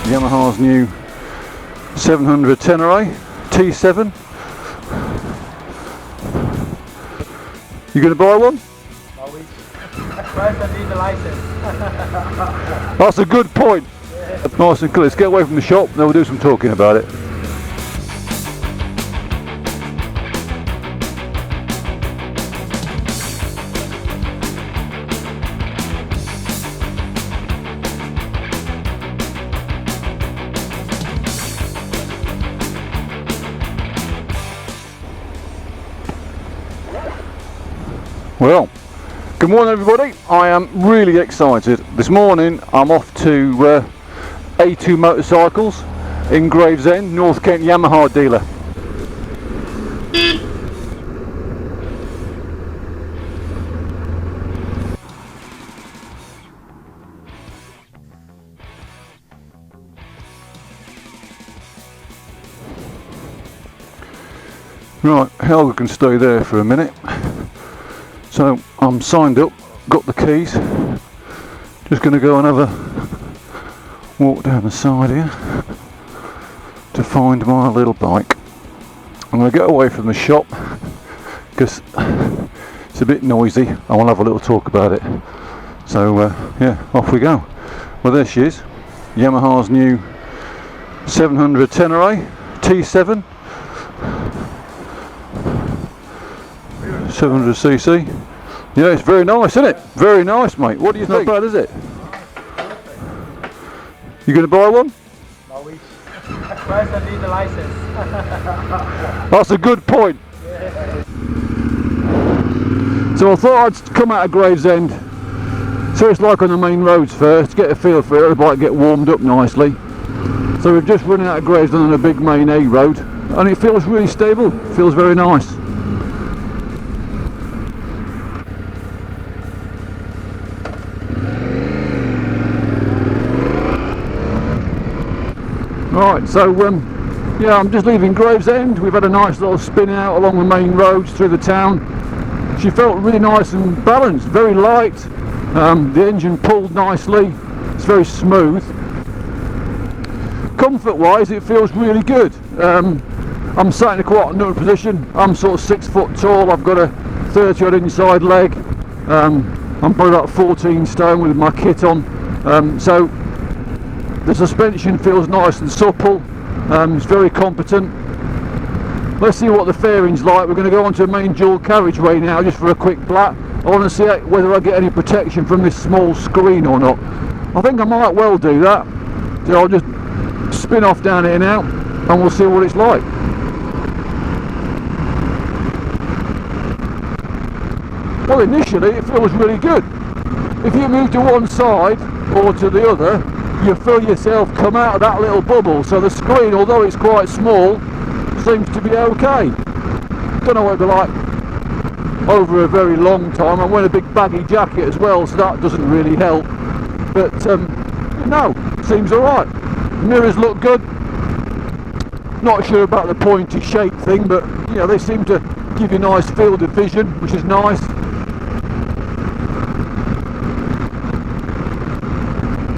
Yamaha's new 700 Ténéré T7. You going to buy one? First I need the license. That's a good point. Yeah. Nice and clear. Let's get away from the shop, then we'll do some talking about it. Well, good morning everybody. I am really excited. This morning I'm off to A2 Motorcycles in Gravesend, North Kent Yamaha dealer. Right, Helga can stay there for a minute. So I'm signed up, got the keys, just going to go and have a walk down the side here to find my little bike. I'm going to get away from the shop because it's a bit noisy. I want to have a little talk about it. So yeah, off we go. Well, there she is, Yamaha's new 700 Ténéré T7, 700cc. Yeah, it's very nice, isn't it? Very nice, mate. What do you think? Not bad, is it? You going to buy one? I wish. First I need the license. That's a good point. Yeah. So I thought I'd come out of Gravesend, so it's like on the main roads first, get a feel for it, let the bike get warmed up nicely. So we're just running out of Gravesend on a big main A road, and it feels really stable, feels very nice. Right, so yeah, I'm just leaving Gravesend. We've had a nice little spin out along the main roads through the town. She felt really nice and balanced, very light. The engine pulled nicely. It's very smooth. Comfort wise, it feels really good. I'm sat in a quite a neutral position. I'm sort of 6 foot tall. I've got a 30 odd inside leg. I'm probably about 14 stone with my kit on. So the suspension feels nice and supple, it's very competent. Let's see what the fairing's like. We're going to go onto a main dual carriageway now just for a quick blat. I want to see whether I get any protection from this small screen or not. I think I might well do that. So I'll just spin off down here now and we'll see what it's like. Well, initially it feels really good. If you move to one side or to the other, you feel yourself come out of that little bubble, so the screen, although it's quite small, seems to be okay. Don't know what it'll be like over a very long time. I'm wearing a big baggy jacket as well, so that doesn't really help, but no, seems alright. Mirrors look good. Not sure about the pointy shape thing, but you know, they seem to give you nice field of vision, which is nice.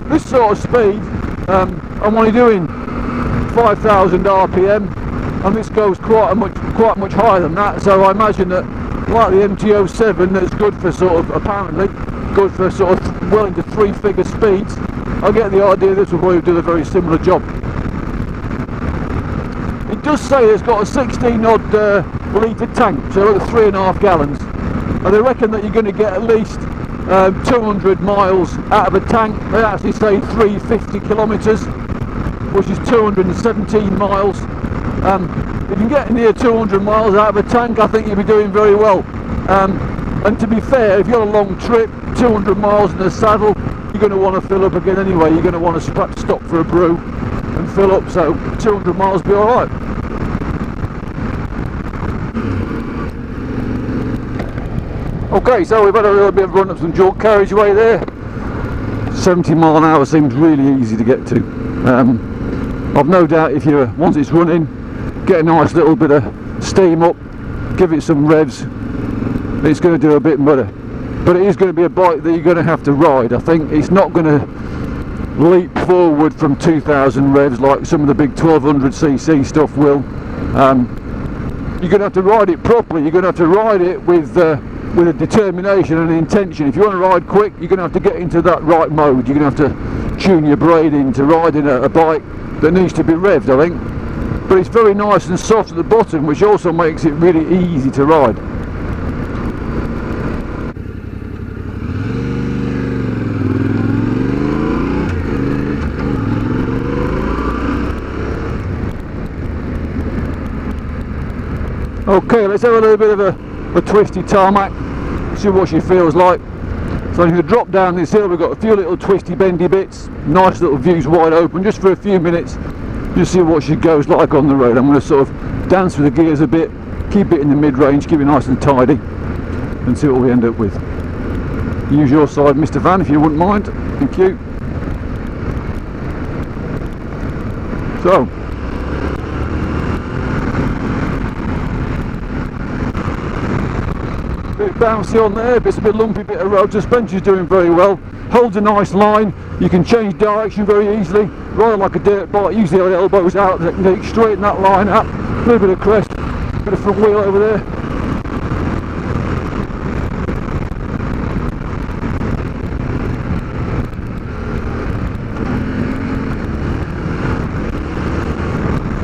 This sort of speed, I'm only doing 5,000 RPM, and this goes quite much higher than that. So I imagine that, like the MT-07, that's good for apparently good for well into 3-figure speeds. I get the idea this will probably do a very similar job. It does say it's got a 16 odd litre tank, so like 3.5 gallons, and they reckon that you're going to get at least 200 miles out of a tank. They actually say 350 kilometres, which is 217 miles. If you can get near 200 miles out of a tank, I think you'll be doing very well. And to be fair, if you're on a long trip, 200 miles in the saddle, you're going to want to fill up again anyway. You're going to want to perhaps stop for a brew and fill up, so 200 miles will be alright. Okay, so we've had a little bit of run up some dual carriageway there. 70 mile an hour seems really easy to get to. I've no doubt if you, once it's running, get a nice little bit of steam up, give it some revs, it's going to do a bit better. But it is going to be a bike that you're going to have to ride. I think it's not going to leap forward from 2000 revs like some of the big 1200cc stuff will. You're going to have to ride it properly. You're going to have to ride it with a determination and an intention. If you want to ride quick, you're going to have to get into that right mode. You're going to have to tune your brain into riding a bike that needs to be revved, I think. But it's very nice and soft at the bottom, which also makes it really easy to ride. Okay, let's have a little bit of a twisty tarmac, see what she feels like. So I'm going to drop down this hill. We've got a few little twisty bendy bits, nice little views wide open, just for a few minutes, just see what she goes like on the road. I'm going to sort of dance with the gears a bit, keep it in the mid-range, keep it nice and tidy, and see what we end up with. Use your side, Mr. Van, if you wouldn't mind. Thank you. So, bit bouncy on there, it's a bit lumpy bit of road. Suspension's doing very well, holds a nice line. You can change direction very easily, riding like a dirt bike. Use the elbows out, straighten that line up. A little bit of crest, bit of front wheel over there.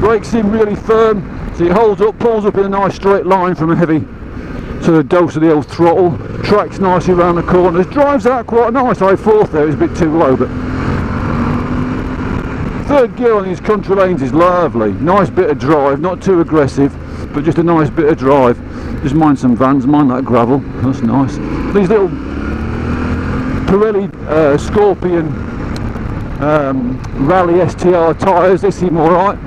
Brakes seem really firm, so it holds up, pulls up in a nice straight line from a heavy sort of dose of the old throttle. Tracks nicely around the corners, drives out quite nice. I fourth there is a bit too low, but third gear on these country lanes is lovely. Nice bit of drive, not too aggressive, but just a nice bit of drive. Just mind some vans, mind that gravel, that's nice. These little Pirelli Scorpion Rally STR tyres, they seem alright.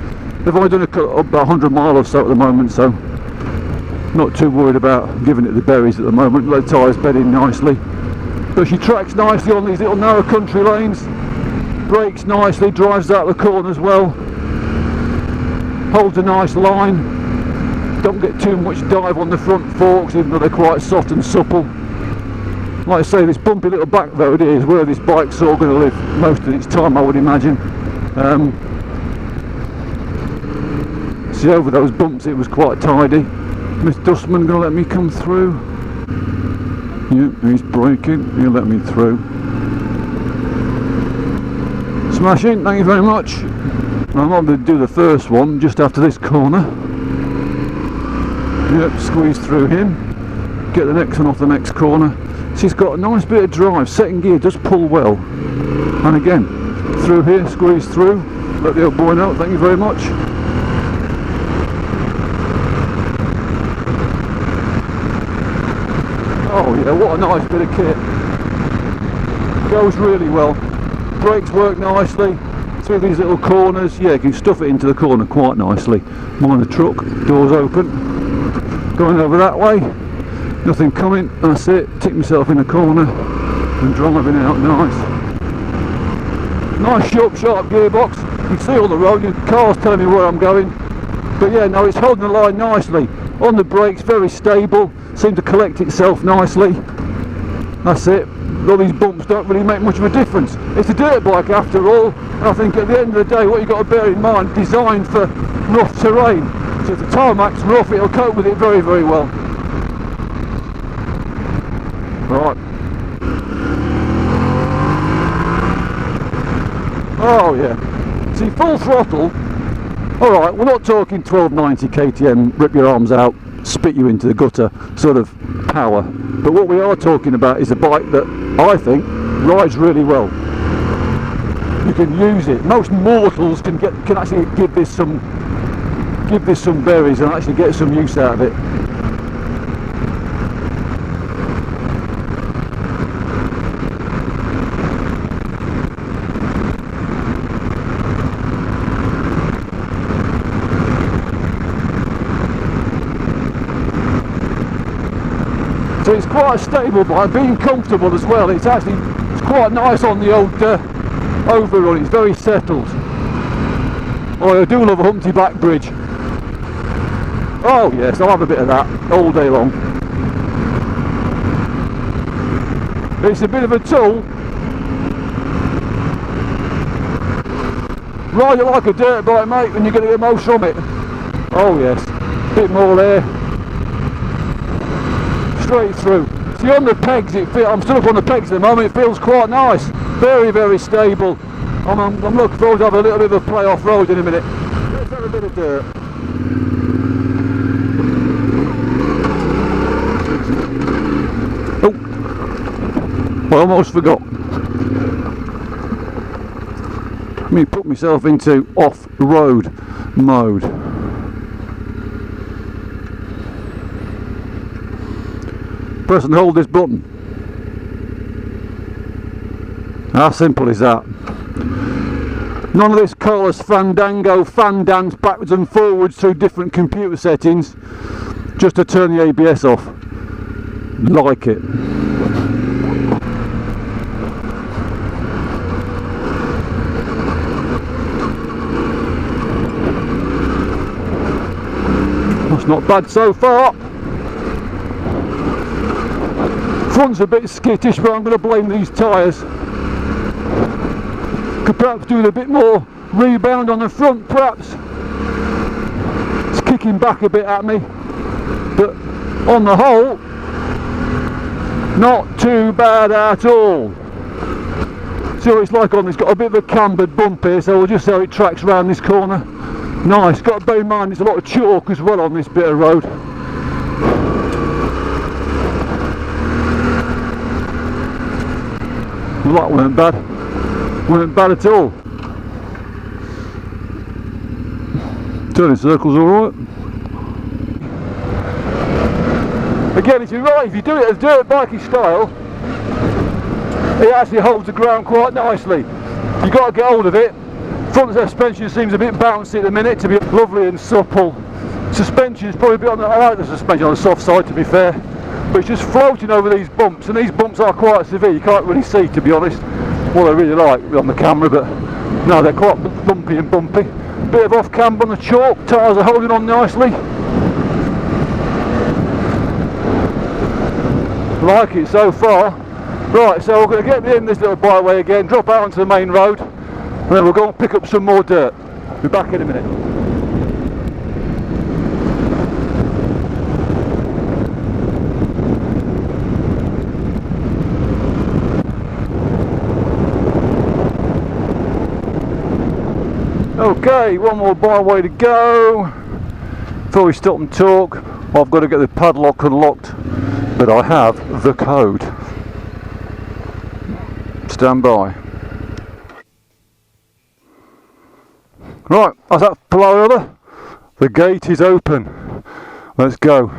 They've only done about 100 miles or so at the moment, so not too worried about giving it the berries at the moment. The tyres bed in nicely, but she tracks nicely on these little narrow country lanes, brakes nicely, drives out the corners well, holds a nice line, don't get too much dive on the front forks even though they're quite soft and supple. Like I say, this bumpy little back road here is where this bike's all going to live most of its time, I would imagine. See, over those bumps it was quite tidy. Miss Dustman gonna let me come through? Yep, he's braking, he'll let me through. Smashing, thank you very much. I'm not going to do the first one just after this corner. Yep, squeeze through him, get the next one off the next corner. She's got a nice bit of drive, second gear does pull well. And again, through here, squeeze through, let the old boy know, thank you very much. Oh yeah, what a nice bit of kit. Goes really well. Brakes work nicely through these little corners. Yeah, you can stuff it into the corner quite nicely. Mind the truck, doors open. Going over that way, nothing coming, that's it. Tick myself in the corner and driving out nice. Nice sharp gearbox. You can see all the road, the car's telling me where I'm going. But yeah, no, it's holding the line nicely. On the brakes, very stable, seems to collect itself nicely. That's it. All these bumps don't really make much of a difference. It's a dirt bike after all, and I think at the end of the day what you've got to bear in mind, designed for rough terrain. So if the tarmac's rough, it'll cope with it very, very well. Right. Oh yeah. See, full throttle. Alright, we're not talking 1290 KTM, rip your arms out, spit you into the gutter sort of power. But what we are talking about is a bike that I think rides really well. You can use it. Most mortals can actually give this some berries and actually get some use out of it. So it's quite a stable bike, being comfortable as well. It's quite nice on the old overrun. It's very settled. Oh, I do love a Humpty Back bridge. Oh yes, I'll have a bit of that all day long. It's a bit of a tool, Ride it like a dirt bike, mate, and you're going to get most from it. Oh yes, bit more there. Straight through. See, on the pegs, I'm still up on the pegs at the moment, it feels quite nice. Very, very stable. I'm looking forward to have a little bit of a play off-road in a minute. Let's have a bit of dirt. Oh, I almost forgot. Let me put myself into off-road mode. Press and hold this button. How simple is that? None of this Carlos Fandango fan dance backwards and forwards through different computer settings just to turn the ABS off. Like it. That's not bad so far. Front's a bit skittish, but I'm going to blame these tyres. Could perhaps do with a bit more rebound on the front, perhaps. It's kicking back a bit at me, but on the whole, not too bad at all. See what it's like on this. Got a bit of a cambered bump here, so we'll just see how it tracks around this corner. Nice. Got to bear in mind there's a lot of chalk as well on this bit of road. Well, that weren't bad. Weren't bad at all. Turning circles alright. Again, if you do it as dirt bikey style, it actually holds the ground quite nicely. You've got to get hold of it. Front suspension seems a bit bouncy at the minute, to be lovely and supple. Suspension is probably a bit on the, I like the suspension on the soft side, to be fair, but it's just floating over these bumps, and these bumps are quite severe. You can't really see, to be honest, what I really like on the camera, but no, they're quite lumpy and bumpy. Bit of off camber on the chalk, tyres are holding on nicely. Like it so far. Right, so we're going to get in this little byway again, drop out onto the main road, and then we'll go and pick up some more dirt. Be back in a minute. Okay, one more byway to go before we stop and talk. I've got to get the padlock unlocked, but I have the code. Stand by. Right, that's that palaver. The gate is open. Let's go.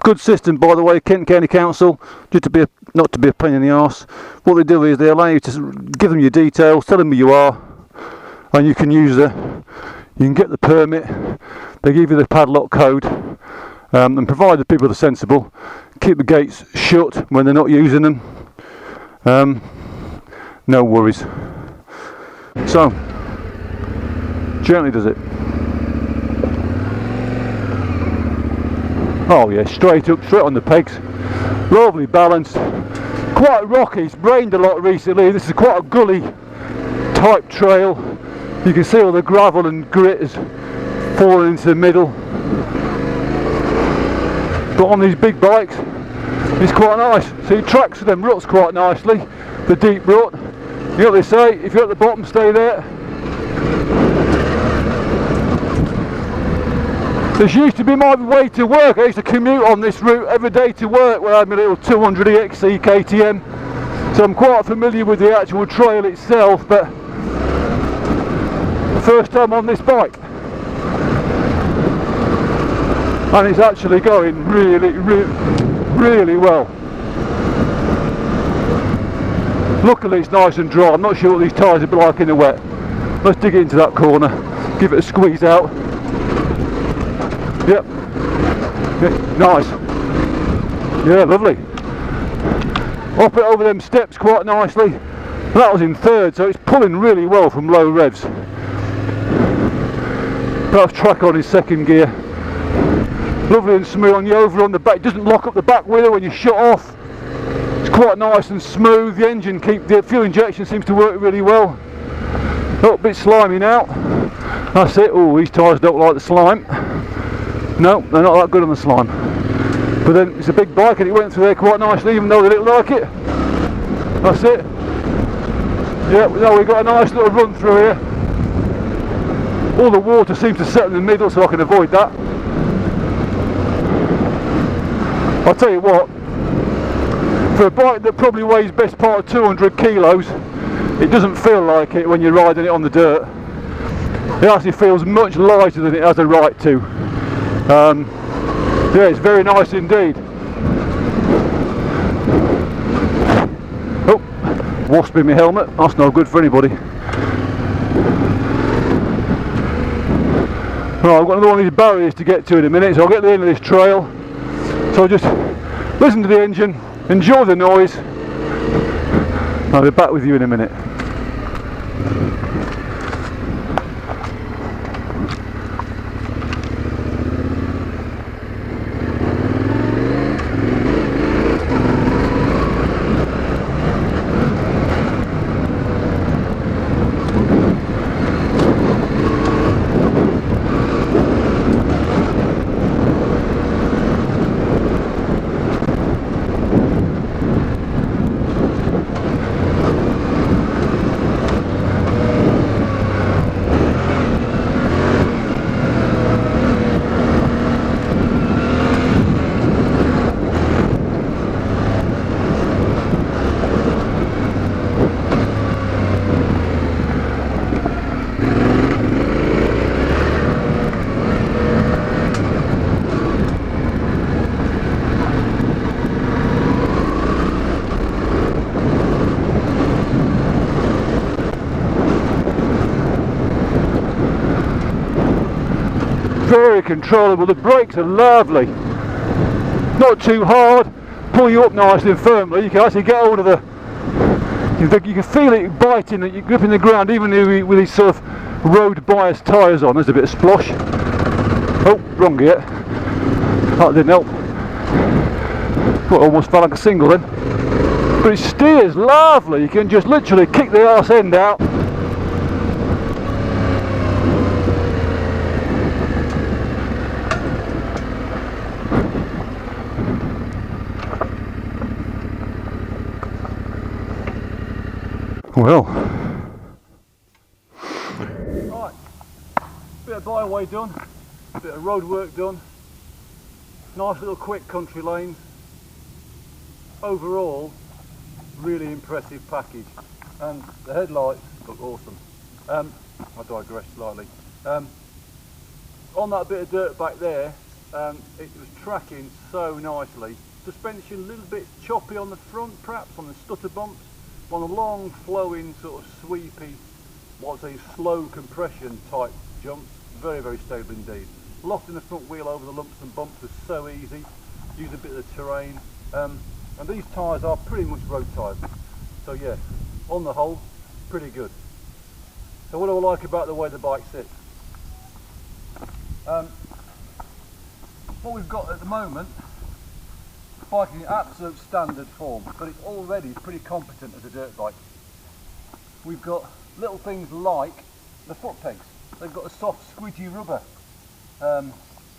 Good system, by the way, Kent County Council, just to be not to be a pain in the arse. What they do is they allow you to give them your details, tell them who you are, and you can use you can get the permit. They give you the padlock code, and provided people are sensible, keep the gates shut when they're not using them. No worries. So, gently does it. Oh yeah, straight up, straight on the pegs. Lovely balanced. Quite rocky, it's rained a lot recently. This is quite a gully type trail. You can see all the gravel and grit is falling into the middle. But on these big bikes, it's quite nice. So it tracks them ruts quite nicely. The deep rut. You know what they say, if you're at the bottom, stay there. This used to be my way to work. I used to commute on this route every day to work when I had my little 200 EXC KTM. So I'm quite familiar with the actual trail itself, but first time on this bike. And it's actually going really, really well. Luckily it's nice and dry. I'm not sure what these tyres will be like in the wet. Let's dig into that corner, give it a squeeze out. Yep. Yeah, nice. Yeah, lovely. Up it over them steps quite nicely. That was in third, so it's pulling really well from low revs. Perhaps track on in second gear. Lovely and smooth on the over on the back. It doesn't lock up the back wheel when you shut off. It's quite nice and smooth. The fuel injection seems to work really well. Oh, a bit slimy now. That's it. Oh, these tyres don't like the slime. No, they're not that good on the slime. But then it's a big bike and it went through there quite nicely, even though they didn't like it. That's it. Yeah, now we've got a nice little run through here. All the water seems to set in the middle, so I can avoid that. I'll tell you what, for a bike that probably weighs best part of 200 kilos, it doesn't feel like it when you're riding it on the dirt. It actually feels much lighter than it has a right to. Yeah, it's very nice indeed. Oh, wasp in my helmet, that's no good for anybody. Right, I've got another one of these barriers to get to in a minute, so I'll get to the end of this trail. So I'll just listen to the engine, enjoy the noise. I'll be back with you in a minute. Very controllable, the brakes are lovely, not too hard, pull you up nicely and firmly. You can actually get hold of the, you can feel it biting, you're gripping the ground even with these sort of road bias tyres on. There's a bit of splosh. Oh, wrong gear, that didn't help. Well, almost felt like a single then, but it steers lovely. You can just literally kick the arse end out. Well, right, bit of byway done, bit of road work done, nice little quick country lanes. Overall, really impressive package, and the headlights look awesome. I digress slightly. On that bit of dirt back there, it was tracking so nicely. Suspension a little bit choppy on the front, perhaps on the stutter bumps. On a long flowing sort of sweepy, what's a slow compression type jump, very very stable indeed. Locked in the front wheel over the lumps and bumps was so easy, used a bit of the terrain, and these tyres are pretty much road tyres, so yeah, on the whole, pretty good. So what do I like about the way the bike sits? What we've got at the moment, bike in absolute standard form, but it's already pretty competent as a dirt bike. We've got little things like the foot pegs. They've got a soft squidgy rubber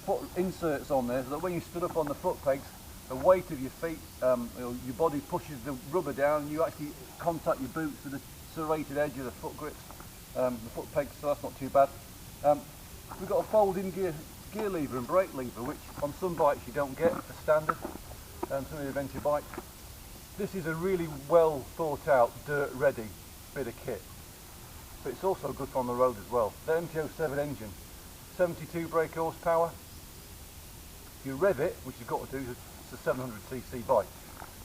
foot inserts on there, so that when you stood up on the foot pegs, the weight of your feet, your body pushes the rubber down and you actually contact your boots with the serrated edge of the foot grips, the foot pegs, so that's not too bad. We've got a folding gear lever and brake lever, which on some bikes you don't get as standard. Some of the adventure bikes. This is a really well thought out, dirt ready bit of kit, but it's also good for on the road as well. The MT-07 engine, 72 brake horsepower. If you rev it, which you've got to do, it's a 700cc bike,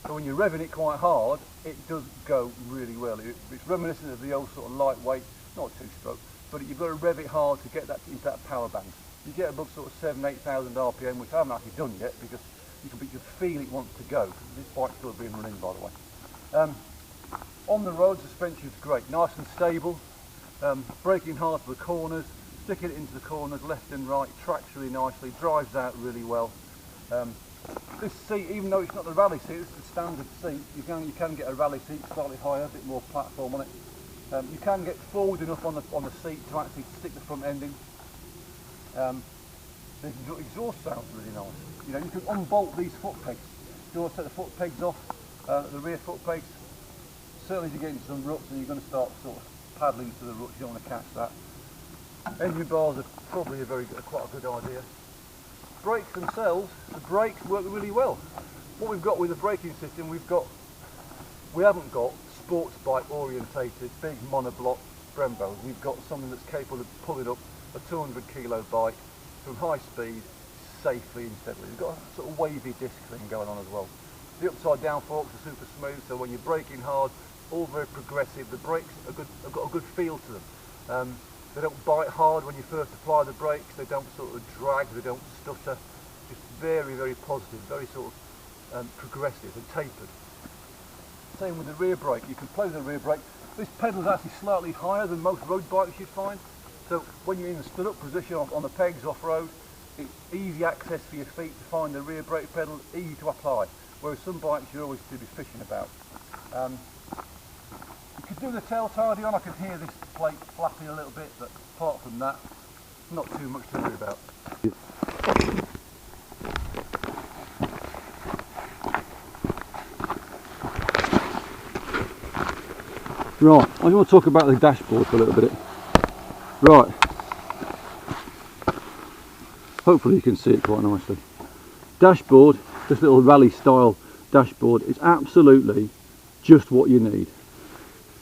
but when you're revving it quite hard, it does go really well. It's reminiscent of the old sort of lightweight, not two-stroke, but you've got to rev it hard to get that into that power band. You get above sort of 7,000–8,000 RPM, which I haven't actually done yet because you can feel it wants to go. This bike's still being run in, by the way. On the road, suspension's great, nice and stable, braking hard for the corners, sticking it into the corners left and right, tracks really nicely, drives out really well. This seat, even though it's not the rally seat, it's the standard seat, you can get a rally seat slightly higher, a bit more platform on it. You can get forward enough on the seat to actually stick the front end in. The exhaust sounds really nice. You know, you can unbolt these foot pegs. If you want to take the foot pegs off, the rear foot pegs, certainly as you get into some ruts and you're going to start sort of paddling to the ruts, you don't want to catch that. Engine bars are probably quite a good idea. Brakes themselves, the brakes work really well. What we've got with the braking system, we haven't got sports bike orientated big monoblock Brembos. We've got something that's capable of pulling up a 200 kilo bike from high speed safely and steadily. We've got a sort of wavy disc thing going on as well. The upside down forks are super smooth, so when you're braking hard, all very progressive. The brakes have got a good feel to them. They don't bite hard when you first apply the brakes, they don't sort of drag, they don't stutter. Just very, very positive, very sort of progressive and tapered. Same with the rear brake. You can play with the rear brake. This pedal is actually slightly higher than most road bikes you'd find. So when you're in the stood up position on the pegs off-road, it's easy access for your feet to find the rear brake pedal, easy to apply. Whereas some bikes you're always to be fishing about. You could do the tail tidy on. I can hear this plate flapping a little bit, but apart from that, not too much to worry about. Right, I want to talk about the dashboard for a little bit. Right, hopefully you can see it quite nicely. Dashboard, this little rally style dashboard, is absolutely just what you need.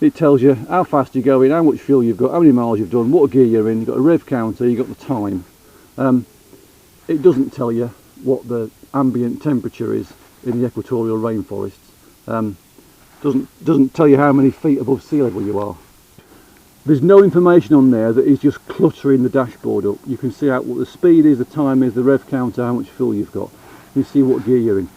It tells you how fast you're going, how much fuel you've got, how many miles you've done, what gear you're in, you've got a rev counter, you've got the time. It doesn't tell you what the ambient temperature is in the equatorial rainforests. Doesn't tell you how many feet above sea level you are. There's no information on there that is just cluttering the dashboard up. You can see out what the speed is, the time is, the rev counter, how much fuel you've got. You see what gear you're in.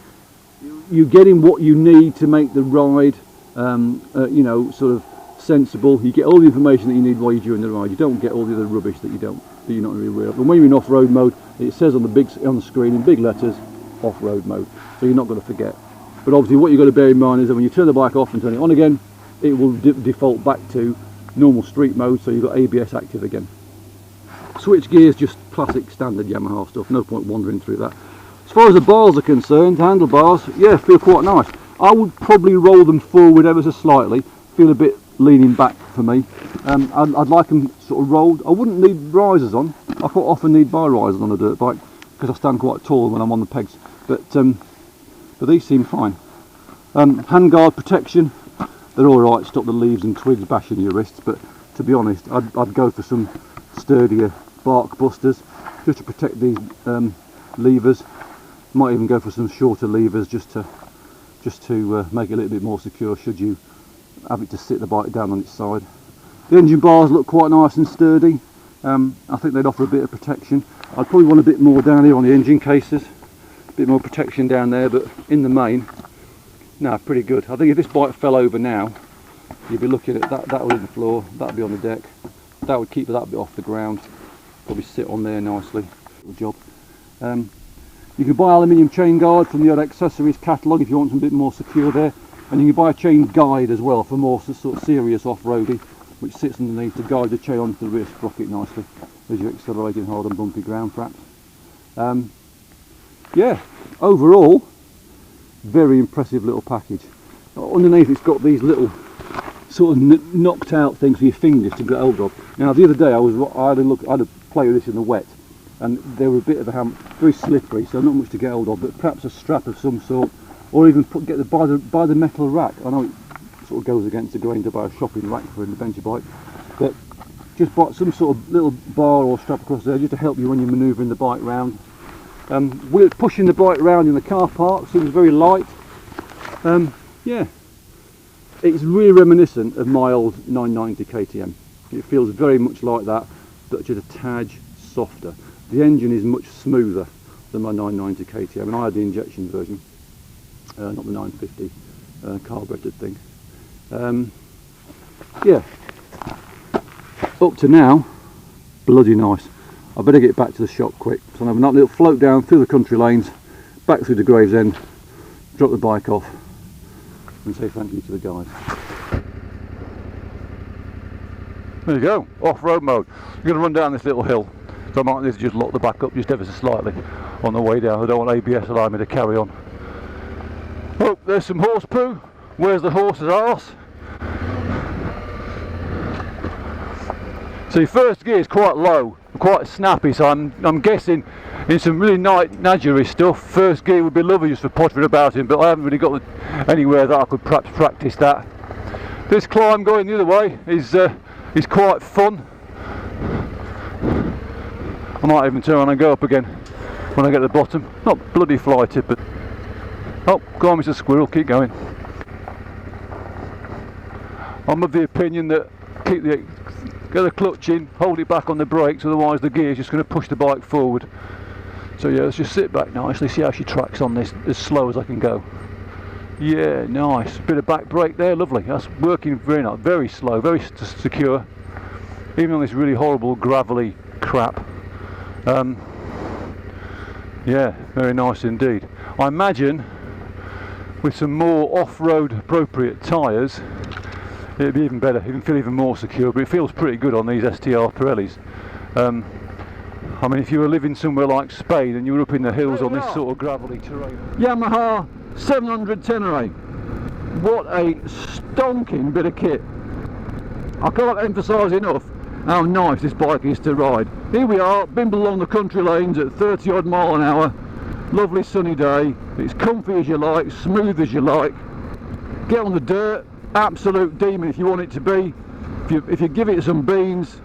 You're getting what you need to make the ride, you know, sort of sensible. You get all the information that you need while you're doing the ride. You don't get all the other rubbish that you're not really aware of. And when you're in off-road mode, it says on the screen in big letters, off-road mode. So you're not going to forget. But obviously what you've got to bear in mind is that when you turn the bike off and turn it on again, it will default back to normal street mode, so you've got ABS active again. Switch gears, just classic standard Yamaha stuff, no point wandering through that. As far as the bars are concerned, the handlebars, yeah, feel quite nice. I would probably roll them forward ever so slightly, feel a bit leaning back for me. I'd like them sort of rolled. I wouldn't need risers on. I quite often need bar risers on a dirt bike because I stand quite tall when I'm on the pegs, but these seem fine. Handguard protection, they're alright, stop the leaves and twigs bashing your wrists, but to be honest, I'd go for some sturdier bark busters just to protect these levers. Might even go for some shorter levers just to make it a little bit more secure should you have it to sit the bike down on its side. The engine bars look quite nice and sturdy. I think they'd offer a bit of protection. I'd probably want a bit more down here on the engine cases, a bit more protection down there, but in the main, no, pretty good. I think if this bike fell over now, you'd be looking at that would hit the floor, that would be on the deck, that would keep that bit off the ground, probably sit on there nicely. Good job. You can buy aluminium chain guard from the other accessories catalogue if you want something a bit more secure there, and you can buy a chain guide as well for more sort of serious off-roading, which sits underneath to guide the chain onto the rear sprocket nicely as you're accelerating hard on bumpy ground perhaps. Yeah, overall, very impressive little package. Underneath it's got these little sort of knocked out things for your fingers to get hold of. Now the other day I had a play with this in the wet, and they were a bit of very slippery, so not much to get hold of, but perhaps a strap of some sort, or even buy the metal rack. I know it sort of goes against the grain to buy a shopping rack for an adventure bike, but just buy some sort of little bar or strap across there just to help you when you're manoeuvring the bike round. Pushing the bike round in the car park seems very light. Yeah, it's really reminiscent of my old 990 KTM. It feels very much like that, but just a tad softer. The engine is much smoother than my 990 KTM, and I had the injection version, not the 950 carburetted thing. Yeah, up to now, bloody nice. I better get back to the shop quick, so I'm having that little float down through the country lanes, back through the Gravesend, drop the bike off and say thank you to the guys. There you go, off-road mode. You're going to run down this little hill, so I might need to just lock the back up just ever so slightly on the way down. I don't want ABS allowing me to carry on. Oh, there's some horse poo. Where's the horse's arse? See, first gear is quite low, quite snappy, so I'm guessing in some really Nigerian stuff, first gear would be lovely just for pottering about in, but I haven't really got anywhere that I could perhaps practice that. This climb going the other way is quite fun. I might even turn around and go up again when I get to the bottom. Not bloody fly tip, but oh, go on, Mr. Squirrel, keep going. I'm of the opinion that get the clutch in, hold it back on the brakes, otherwise the gear is just going to push the bike forward. So yeah, let's just sit back nicely, see how she tracks on this as slow as I can go. Yeah, nice. Bit of back brake there, lovely. That's working very nice, very slow, very secure. Even on this really horrible gravelly crap. Yeah, very nice indeed. I imagine with some more off-road appropriate tyres, it'd be even better, it'd feel even more secure, but it feels pretty good on these STR Pirellis. I mean, if you were living somewhere like Spain and you were up in the hills on this sort of gravelly terrain. Yamaha 700 Ténéré. What a stonking bit of kit. I can't emphasise enough how nice this bike is to ride. Here we are, bimble along the country lanes at 30 odd mile an hour. Lovely sunny day. It's comfy as you like, smooth as you like. Get on the dirt, absolute demon if you want it to be. If you give it some beans,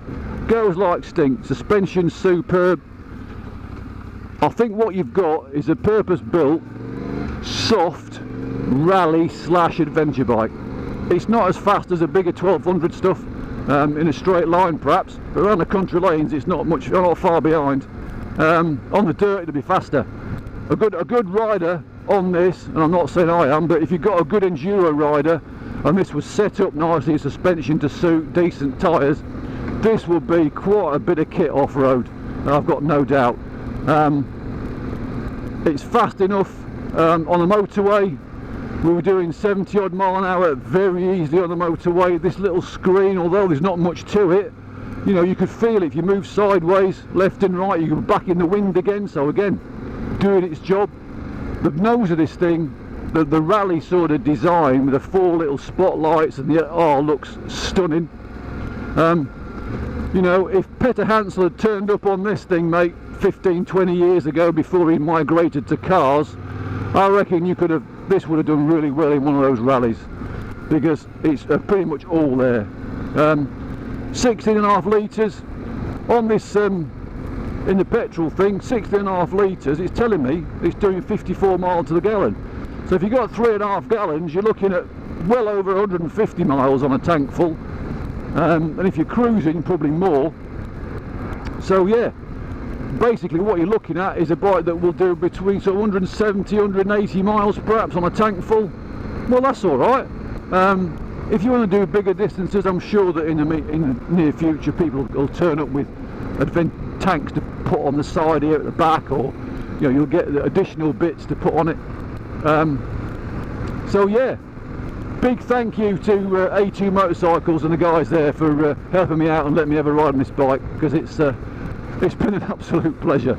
goes like stink. Suspension's superb. I think what you've got is a purpose-built, soft rally / adventure bike. It's not as fast as a bigger 1200 stuff in a straight line perhaps, but around the country lanes it's not far behind. On the dirt it'll be faster. A good rider on this, and I'm not saying I am, but if you've got a good enduro rider and this was set up nicely, suspension to suit, decent tyres, this will be quite a bit of kit off-road, I've got no doubt. It's fast enough on the motorway. We were doing 70 odd mile an hour very easily on the motorway. This little screen, although there's not much to it, you know, you could feel it. If you move sideways, left and right, you go back in the wind again. So again, doing its job. The nose of this thing, the rally sort of design with the 4 little spotlights and the looks stunning. You know, if Peter Hansel had turned up on this thing, mate, 15-20 years ago before he migrated to cars, I reckon this would have done really well in one of those rallies, because it's pretty much all there. 16.5 litres on this in the petrol thing, 16.5 litres. It's telling me it's doing 54 miles to the gallon. So if you've got 3.5 gallons, you're looking at well over 150 miles on a tank full. And if you're cruising, probably more. So yeah, basically what you're looking at is a bike that will do between sort of 170, 180 miles perhaps on a tank full. Well, that's all right. If you want to do bigger distances, I'm sure that in the near future people will turn up with tanks to put on the side here at the back, or you know, you'll get additional bits to put on it. So yeah, big thank you to A2 Motorcycles and the guys there for helping me out and letting me have a ride on this bike, because it's been an absolute pleasure.